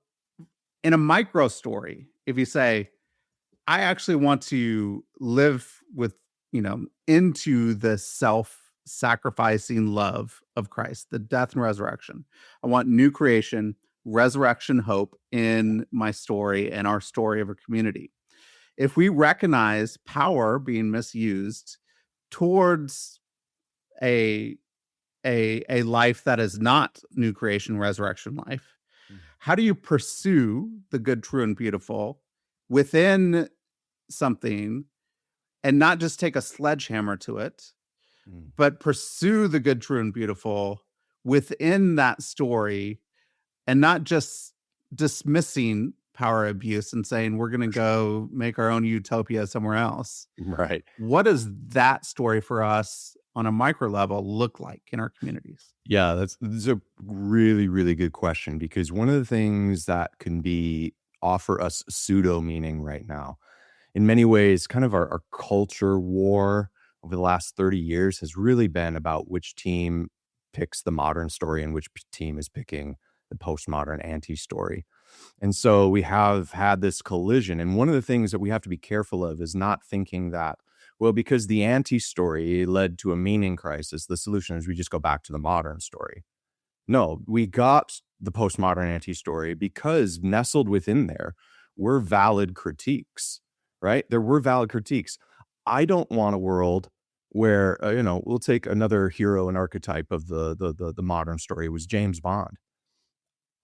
in a micro story, if you say, I actually want to live with, into the self-sacrificing love of Christ, the death and resurrection. I want new creation, resurrection hope in my story and our story of a community. If we recognize power being misused towards a a life that is not new creation, resurrection life, how do you pursue the good, true, and beautiful within something and not just take a sledgehammer to it, Mm. but pursue the good, true, and beautiful within that story and not just dismissing power abuse and saying we're going to go make our own utopia somewhere else? Right. What does that story for us on a micro level look like in our communities? Yeah, that's a really, really good question, because one of the things that can be offer us pseudo meaning right now, in many ways, kind of our culture war over the last 30 years has really been about which team picks the modern story and which team is picking the postmodern anti-story. And so we have had this collision. And one of the things that we have to be careful of is not thinking that, well, because the anti story led to a meaning crisis, the solution is we just go back to the modern story. No, we got the postmodern anti story because nestled within there were valid critiques, right? There were valid critiques. I don't want a world where, we'll take another hero and archetype of the modern story. It was James Bond.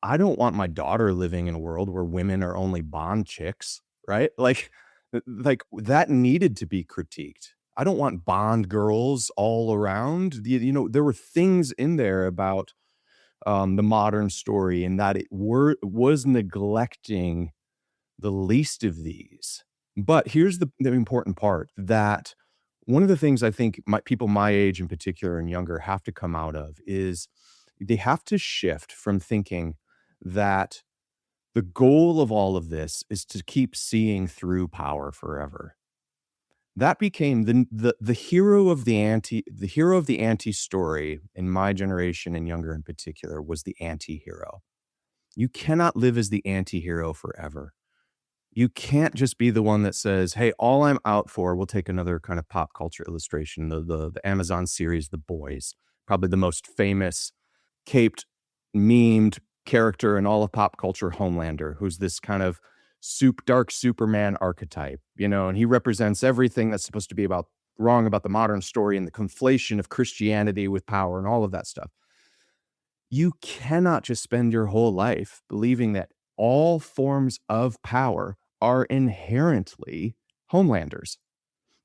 I don't want my daughter living in a world where women are only Bond chicks, right? Like that needed to be critiqued. I don't want Bond girls all around. There were things in there about the modern story and that was neglecting the least of these. But here's the important part, that one of the things I think people my age in particular and younger have to come out of is they have to shift from thinking that the goal of all of this is to keep seeing through power forever. That became the hero of the anti story in my generation and younger in particular was the anti-hero. You cannot live as the anti-hero forever. You can't just be the one that says, "Hey, all I'm out for," we'll take another kind of pop culture illustration, the Amazon series, The Boys, probably the most famous caped, memed character in all of pop culture, Homelander, who's this kind of dark Superman archetype, and he represents everything that's supposed to be wrong about the modern story and the conflation of Christianity with power and all of that stuff. You cannot just spend your whole life believing that all forms of power are inherently Homelanders.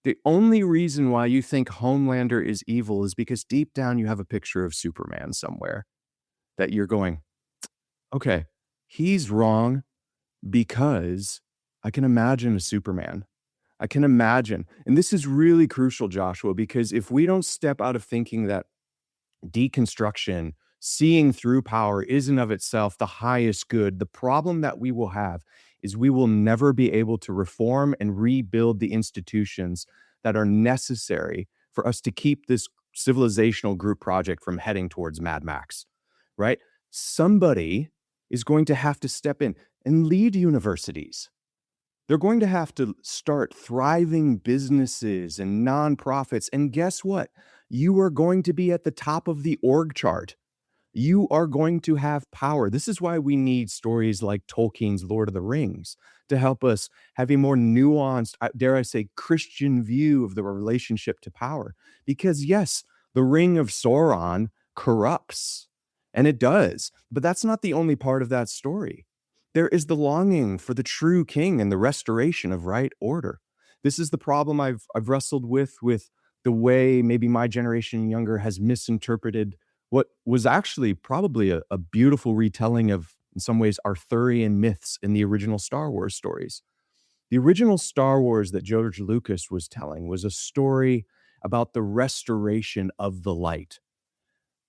The only reason why you think Homelander is evil is because deep down you have a picture of Superman somewhere that you're going, okay, he's wrong because I can imagine a Superman. I can imagine. And this is really crucial, Joshua, because if we don't step out of thinking that deconstruction, seeing through power is in of itself the highest good, the problem that we will have is we will never be able to reform and rebuild the institutions that are necessary for us to keep this civilizational group project from heading towards Mad Max, right? Somebody is going to have to step in and lead universities. They're going to have to start thriving businesses and nonprofits. And guess what? you are going to be at the top of the org chart. You are going to have power. This is why we need stories like Tolkien's Lord of the Rings to help us have a more nuanced, dare I say, Christian view of the relationship to power. Because, yes, the Ring of Sauron corrupts, and it does, but that's not the only part of that story. There is the longing for the true king and the restoration of right order. This is the problem I've wrestled with the way maybe my generation and younger has misinterpreted what was actually probably a beautiful retelling of, in some ways, Arthurian myths in the original Star Wars stories. The original Star Wars that George Lucas was telling was a story about the restoration of the light.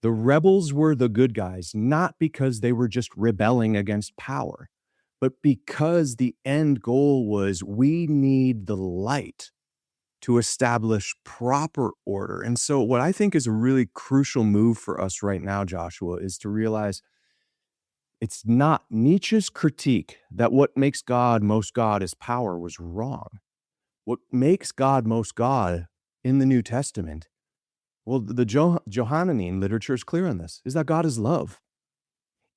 The rebels were the good guys, not because they were just rebelling against power, but because the end goal was we need the light to establish proper order. And so, what I think is a really crucial move for us right now, Joshua, is to realize it's not Nietzsche's critique that what makes God most God is power was wrong. What makes God most God in the New Testament, well, the Johannine literature is clear on this, is that God is love.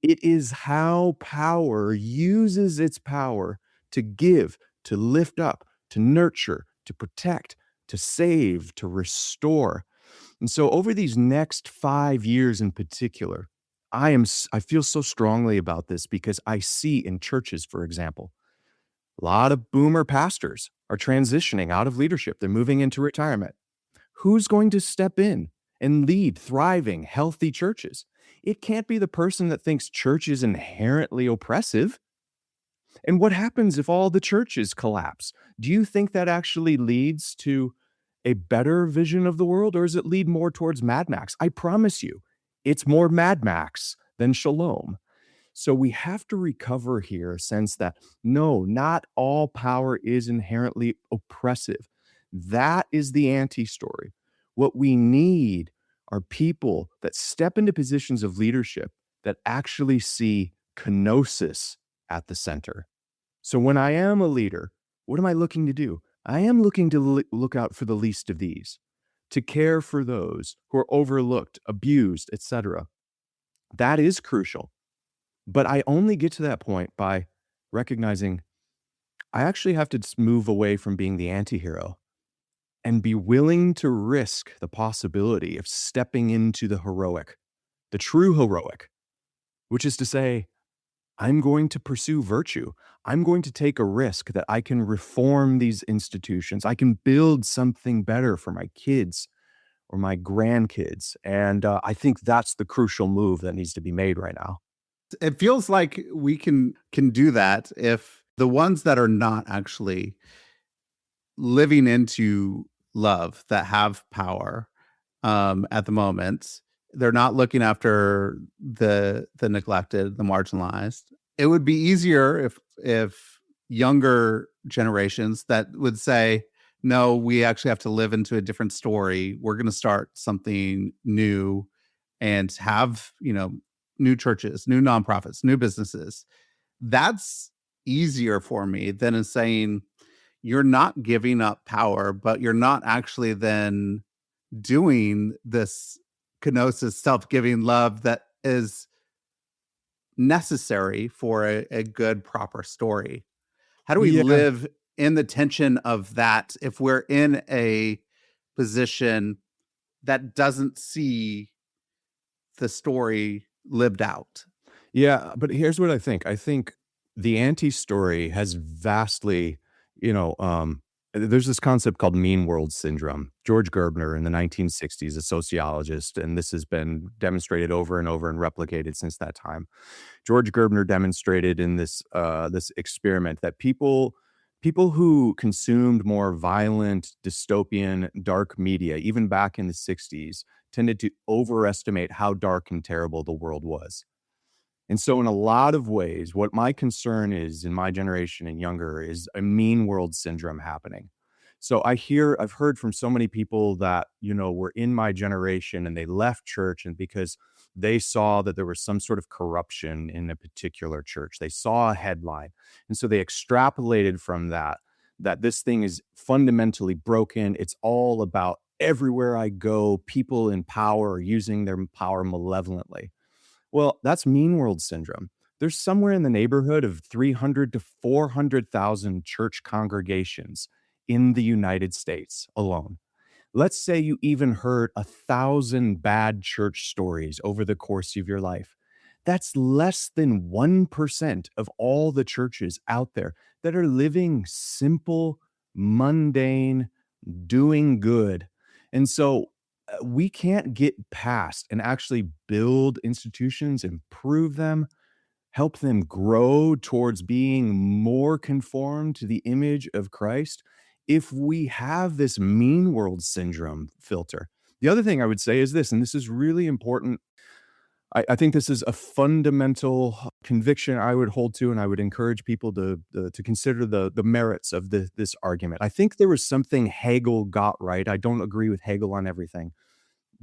It is how power uses its power to give, to lift up, to nurture, to protect, to save, to restore. And so over these next 5 years in particular, I feel so strongly about this because I see in churches, for example, a lot of boomer pastors are transitioning out of leadership. They're moving into retirement. Who's going to step in and lead thriving, healthy churches? It can't be the person that thinks church is inherently oppressive. And what happens if all the churches collapse? Do you think that actually leads to a better vision of the world, or does it lead more towards Mad Max? I promise you, it's more Mad Max than Shalom. So we have to recover here a sense that no, not all power is inherently oppressive. That is the anti story. What we need are people that step into positions of leadership that actually see kenosis at the center. So when I am a leader, what am I looking to do? I am looking to look out for the least of these, to care for those who are overlooked, abused, etc. That is crucial. But I only get to that point by recognizing I actually have to move away from being the antihero and be willing to risk the possibility of stepping into the heroic, the true heroic, which is to say, I'm going to pursue virtue. I'm going to take a risk that I can reform these institutions. I can build something better for my kids or my grandkids. And I think that's the crucial move that needs to be made right now. It feels like we can do that if the ones that are not actually living into love, that have power at the moment, they're not looking after the neglected, the marginalized. It would be easier if younger generations that would say, no, we actually have to live into a different story. We're going to start something new and have, new churches, new nonprofits, new businesses. That's easier for me than in saying you're not giving up power, but you're not actually then doing this kenosis, self-giving love that is necessary for a good, proper story. How do we Yeah. live in the tension of that if we're in a position that doesn't see the story lived out? Yeah, but here's what I think. I think the anti-story has vastly, you know, there's this concept called mean world syndrome. George Gerbner in the 1960s, a sociologist, and this has been demonstrated over and over and replicated since that time. George Gerbner demonstrated in this experiment that people who consumed more violent, dystopian, dark media, even back in the 60s, tended to overestimate how dark and terrible the world was. And so in a lot of ways, what my concern is in my generation and younger is a mean world syndrome happening. So I've heard from so many people that, were in my generation and they left church and because they saw that there was some sort of corruption in a particular church. They saw a headline. And so they extrapolated from that this thing is fundamentally broken. It's all about everywhere I go, people in power are using their power malevolently. Well, that's mean world syndrome. There's somewhere in the neighborhood of 300 to 400,000 church congregations in the United States alone. Let's say you even heard 1,000 bad church stories over the course of your life. That's less than 1% of all the churches out there that are living simple, mundane, doing good. And so we can't get past and actually build institutions, improve them, help them grow towards being more conformed to the image of Christ if we have this mean world syndrome filter. The other thing I would say is this, and this is really important. I think this is a fundamental conviction I would hold to, and I would encourage people to consider the merits of this argument. I think there was something Hegel got right. I don't agree with Hegel on everything,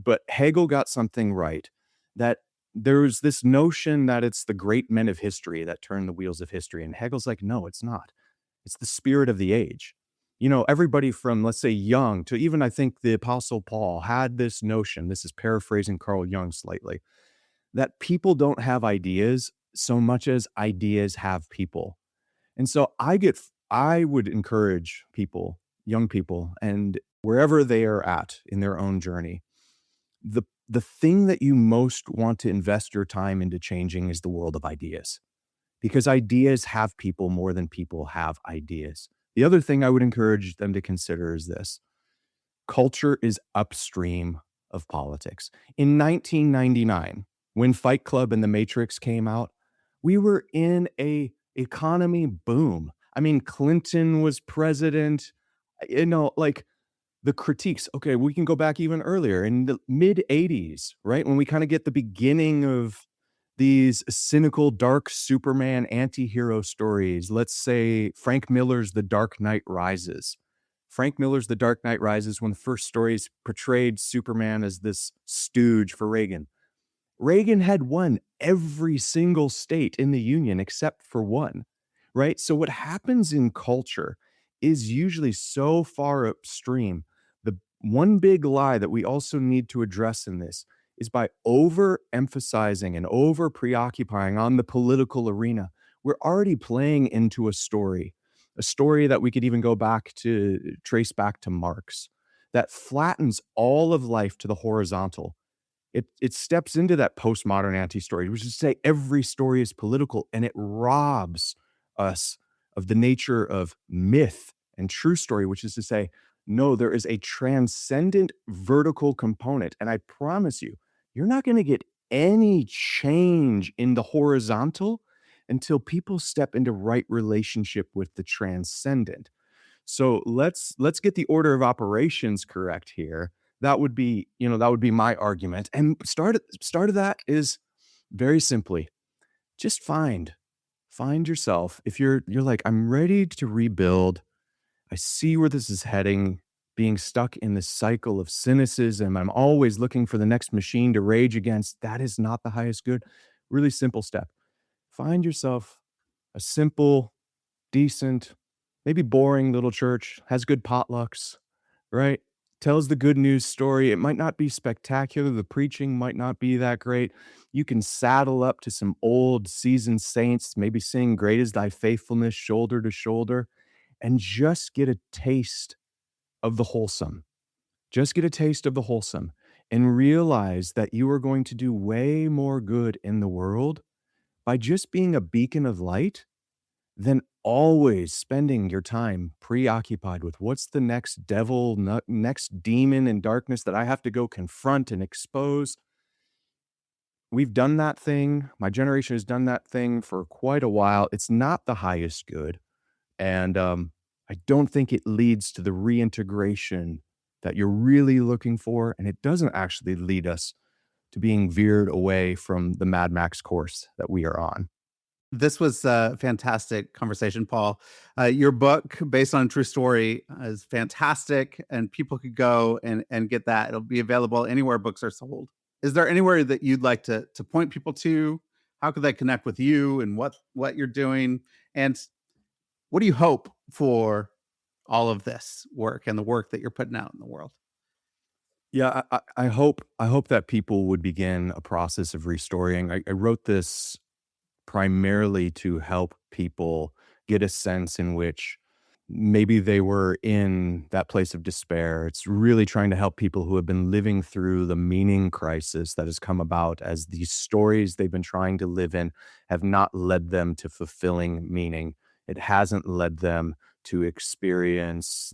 but Hegel got something right, that there's this notion that it's the great men of history that turn the wheels of history. And Hegel's like, no, it's not. It's the spirit of the age. You know, everybody from, let's say, Jung to even I think the Apostle Paul had this notion. This is paraphrasing Carl Jung slightly, that people don't have ideas so much as ideas have people. And so I would encourage people, young people, and wherever they are at in their own journey, the thing that you most want to invest your time into changing is the world of ideas, because ideas have people more than people have ideas. The other thing I would encourage them to consider is this: culture is upstream of politics. In 1999, when Fight Club and The Matrix came out, we were in a economy boom. I mean, Clinton was president. Like the critiques. Okay, we can go back even earlier in the mid 80s, right? When we kind of get the beginning of these cynical, dark Superman anti-hero stories. Let's say Frank Miller's The Dark Knight Rises. Frank Miller's The Dark Knight Rises, when the first stories portrayed Superman as this stooge for Reagan. Reagan had won every single state in the union except for one, right? So what happens in culture is usually so far upstream. The one big lie that we also need to address in this is by overemphasizing and over preoccupying on the political arena, we're already playing into a story that we could even go back to trace back to Marx, that flattens all of life to the horizontal. It steps into that postmodern anti-story, which is to say every story is political, and it robs us of the nature of myth and true story, which is to say, no, there is a transcendent vertical component. And I promise you, you're not going to get any change in the horizontal until people step into right relationship with the transcendent. So let's get the order of operations correct here. That would be, that would be my argument. And start of that is very simply, just find yourself. If you're like, I'm ready to rebuild. I see where this is heading, being stuck in this cycle of cynicism. I'm always looking for the next machine to rage against. That is not the highest good. Really simple step. Find yourself a simple, decent, maybe boring little church, has good potlucks, right? Tells the good news story. It might not be spectacular. The preaching might not be that great. You can saddle up to some old seasoned saints, maybe sing Great is Thy Faithfulness shoulder to shoulder, and just get a taste of the wholesome. Just get a taste of the wholesome and realize that you are going to do way more good in the world by just being a beacon of light than always spending your time preoccupied with what's the next devil, next demon in darkness that I have to go confront and expose. We've done that thing. My generation has done that thing for quite a while. It's not the highest good. And I don't think it leads to the reintegration that you're really looking for. And it doesn't actually lead us to being veered away from the Mad Max course that we are on. This was a fantastic conversation, Paul. Your book, based on a true story, is fantastic, and people could go and get that. It'll be available anywhere books are sold. Is there anywhere that you'd like to point people to? How could they connect with you and what you're doing? And what do you hope for all of this work and the work that you're putting out in the world? Yeah, I hope that people would begin a process of restoring. I wrote this primarily to help people get a sense in which maybe they were in that place of despair. It's really trying to help people who have been living through the meaning crisis that has come about as these stories they've been trying to live in have not led them to fulfilling meaning. It hasn't led them to experience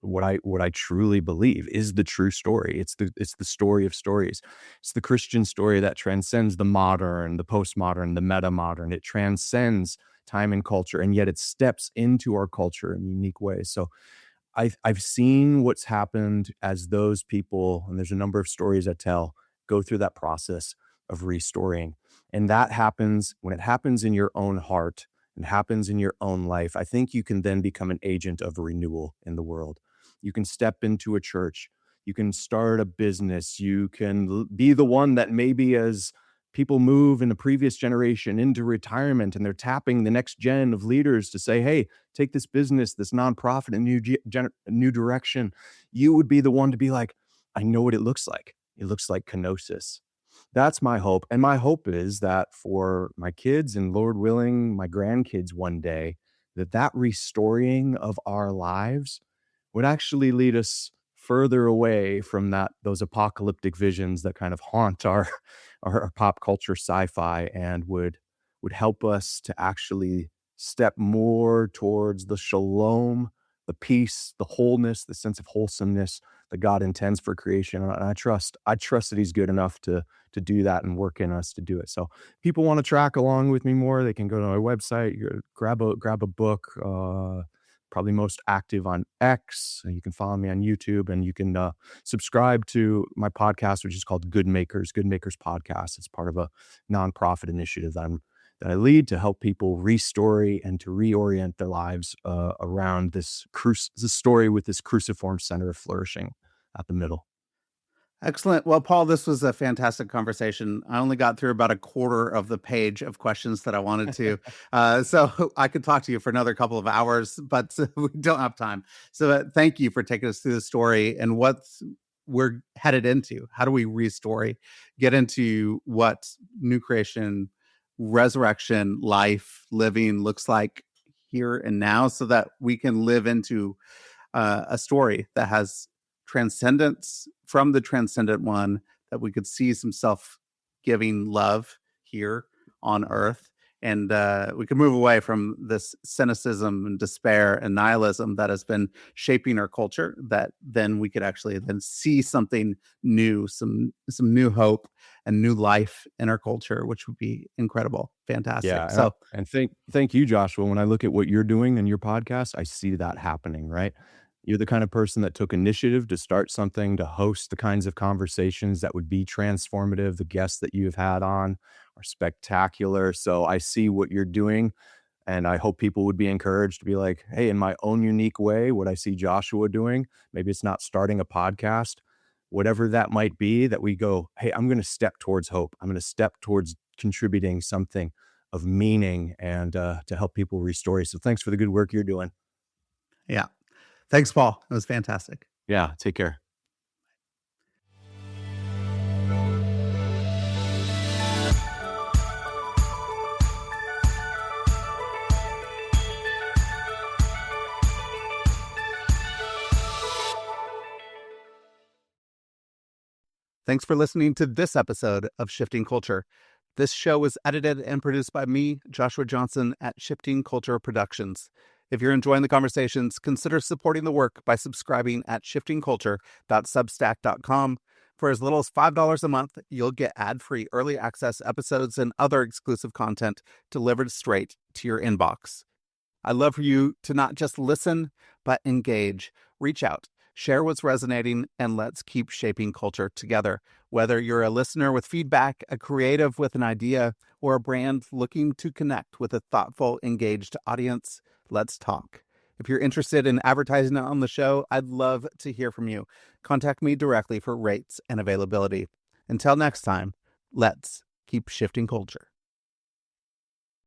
what I truly believe is the true story. It's the story of stories. It's the Christian story that transcends the modern, the postmodern, the meta modern. It transcends time and culture, and yet it steps into our culture in unique ways. So I've seen what's happened as those people, and there's a number of stories I tell, go through that process of restoring. And that happens when it happens in your own heart and happens in your own life. I think you can then become an agent of renewal in the world. You can step into a church, you can start a business, you can be the one that maybe as people move in the previous generation into retirement and they're tapping the next gen of leaders to say, hey, take this business, this nonprofit in a new direction. You would be the one to be like, I know what it looks like. It looks like kenosis. That's my hope. And my hope is that for my kids and Lord willing, my grandkids one day, that restoring of our lives would actually lead us further away from those apocalyptic visions that kind of haunt our pop culture sci-fi and would help us to actually step more towards the shalom, the peace, the wholeness, the sense of wholesomeness that God intends for creation. And I trust that he's good enough to do that and work in us to do it. So people want to track along with me more, they can go to my website, grab a book, probably most active on X. You can follow me on YouTube, and you can subscribe to my podcast, which is called Good Makers Podcast. It's part of a nonprofit initiative that I lead to help people restory and to reorient their lives around this story with this cruciform center of flourishing at the middle. Excellent. Well, Paul, this was a fantastic conversation. I only got through about a quarter of the page of questions that I wanted to. So I could talk to you for another couple of hours, but we don't have time. So thank you for taking us through the story and what we're headed into. How do we restory, get into what new creation, resurrection, life, living looks like here and now so that we can live into a story that has transcendence from the transcendent one, that we could see some self-giving love here on earth, and we could move away from this cynicism and despair and nihilism that has been shaping our culture, that then we could actually then see something new, some new hope and new life in our culture, which would be incredible. Yeah, Fantastic. So and thank you, Joshua. When I look at what you're doing in your podcast, I see that happening, right? You're the kind of person that took initiative to start something, to host the kinds of conversations that would be transformative. The guests that you've had on are spectacular. So I see what you're doing, and I hope people would be encouraged to be like, hey, in my own unique way, what I see Joshua doing, maybe it's not starting a podcast, whatever that might be, that we go, hey, I'm going to step towards hope. I'm going to step towards contributing something of meaning and to help people restore. So thanks for the good work you're doing. yeah. Thanks, Paul. It was fantastic. Yeah, take care. Thanks for listening to this episode of Shifting Culture. This show was edited and produced by me, Joshua Johnson, at Shifting Culture Productions. If you're enjoying the conversations, consider supporting the work by subscribing at shiftingculture.substack.com. For as little as $5 a month, you'll get ad-free early access episodes and other exclusive content delivered straight to your inbox. I'd love for you to not just listen, but engage. Reach out, share what's resonating, and let's keep shaping culture together. Whether you're a listener with feedback, a creative with an idea, or a brand looking to connect with a thoughtful, engaged audience, let's talk. If you're interested in advertising on the show, I'd love to hear from you. Contact me directly for rates and availability. Until next time, let's keep shifting culture.